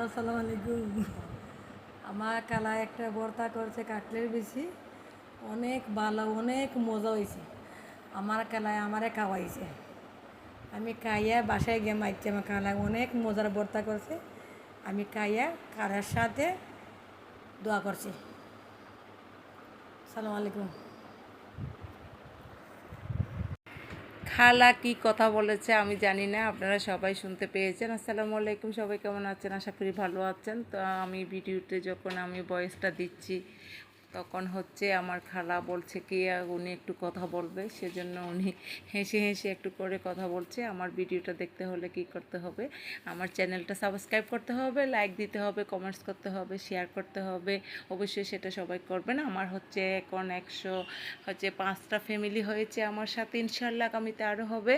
Hello, আসসালামু আলাইকুম। আমার কালা একটা ভর্তা করছে কাটলের বেশি, অনেক ভালো, অনেক মজা হয়েছে। আমার কালায় আমারে খাওয়াইছে, আমি খাইয়া বাসায় গিয়ে মাইছি। আমার কালায় অনেক মজার ভর্তা করছে, আমি খাইয়া কারার সাথে দোয়া করছি। আসসালামু আলাইকুম। খালা কি কথা বলেছে আমি জানি না, আপনারা সবাই শুনতে পেয়েছেন। আসসালামু আলাইকুম, সবাই কেমন আছেন? আশা করি ভালো আছেন। তো আমি ভিডিওতে যখন আমি ভয়েসটা দিচ্ছি তখন হচ্ছে আমার খালা বলছে কি উনি একটু কথা বলবে, সেজন্য উনি হেসে হেসে একটু করে কথা বলছে। আমার ভিডিওটা দেখতে হলে কি করতে হবে, আমার চ্যানেলটা সাবস্ক্রাইব করতে হবে, লাইক দিতে হবে, কমেন্টস করতে হবে, শেয়ার করতে হবে। অবশ্যই সেটা সবাই করবেন। আমার হচ্ছে এখন 105টা ফ্যামিলি হয়েছে আমার সাথে, ইনশাল্লাহ আগামীতে আরও হবে।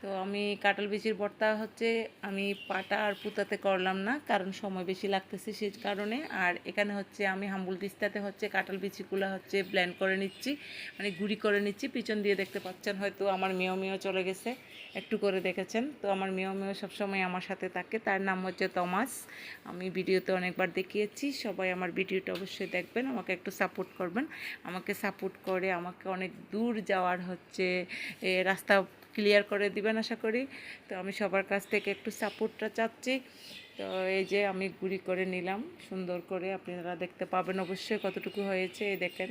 তো আমি কাঁঠাল বিচির ভর্তা হচ্ছে আমি পাটা আর পুতাতে করলাম না, কারণ সময় বেশি লাগতেছে সেই কারণে। আর এখানে হচ্ছে আমি হাম্বুল দিস্তাতে হচ্ছে কাঁঠাল বিচিগুলো হচ্ছে ব্লেন্ড করে নিচ্ছি, মানে গুঁড়ি করে নিচ্ছি। পিছন দিয়ে দেখতে পাচ্ছেন হয়তো আমার মেয়েও চলে গেছে, একটু করে দেখেছেন। তো আমার মেয়েও সবসময় আমার সাথে থাকে, তার নাম হচ্ছে তমাস। আমি ভিডিওতে অনেকবার দেখিয়েছি, সবাই আমার ভিডিওটা অবশ্যই দেখবেন, আমাকে একটু সাপোর্ট করবেন। আমাকে সাপোর্ট করে আমাকে অনেক দূর যাওয়ার হচ্ছে রাস্তা ক্লিয়ার করে দিবেন আশা করি। তো আমি সবার কাছ থেকে একটু সাপোর্টটা চাচ্ছি। তো এই যে আমি গুঁড়ি করে নিলাম সুন্দর করে, আপনারা দেখতে পাবেন অবশ্যই কতটুকু হয়েছে। এই দেখেন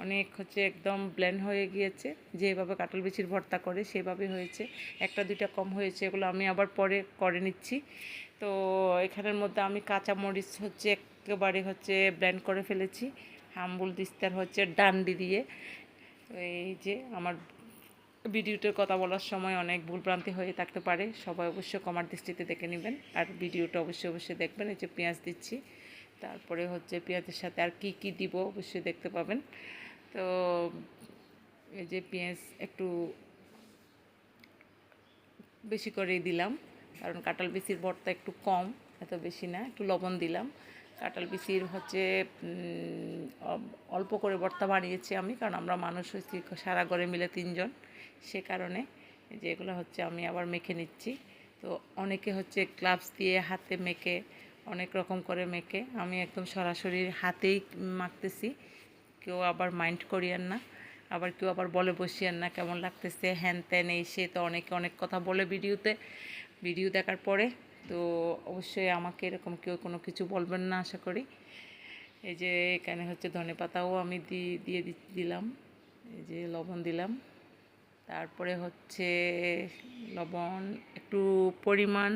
অনেক হচ্ছে একদম ব্লেন্ড হয়ে গিয়েছে, যেভাবে কাঁঠাল বিচির ভর্তা করে সেভাবে হয়েছে। একটা দুইটা কম হয়েছে, এগুলো আমি আবার পরে করে নিচ্ছি। তো এখানের মধ্যে আমি কাঁচা মরিচ হচ্ছে একেবারে হচ্ছে ব্লেন্ড করে ফেলেছি হাম্বুল দিস্তার হচ্ছে ডান্ডি দিয়ে। তো এই যে আমার ভিডিওটার কথা বলার সময় অনেক ভুলভ্রান্তি হয়ে থাকতে পারে, সবাই অবশ্যই ক্ষমার দৃষ্টিতে দেখে নেবেন। আর ভিডিওটা অবশ্যই দেখবেন। এই যে পেঁয়াজ দিচ্ছি, তারপরে হচ্ছে পেঁয়াজের সাথে আর কি কি দিব অবশ্যই দেখতে পাবেন। তো এই যে পেঁয়াজ একটু বেশি করেই দিলাম, কারণ কাঁঠাল বিচির ভর্তা একটু কম, এত বেশি না, একটু লবণ দিলাম। কাঁঠাল বিচির হচ্ছে অল্প করে ভর্তা বানিয়েছি আমি, কারণ আমরা মানুষ হচ্ছি সারা ঘরে মিলে 3 জন, সে কারণে যে এগুলো হচ্ছে আমি আবার মেখে নিচ্ছি। তো অনেকে হচ্ছে গ্লাভস দিয়ে হাতে মেখে অনেক রকম করে মেখে, আমি একদম সরাসরি হাতেই মাখতেছি। কেউ আবার মাইন্ড করিয়েন না, আবার কেউ আবার বলে বসিয়েন না কেমন লাগতেছে হ্যান ত্যান এই সে। তো অনেকে অনেক কথা বলে ভিডিও দেখার পরে। তো অবশ্যই আমাকে এরকম কেউ কোনো কিছু বলবেন না আশা করি। এই যে এখানে হচ্ছে ধনেপাতাও আমি দিলাম, এই যে লবণ দিলাম, তারপরে হচ্ছে লবণ একটু পরিমাণ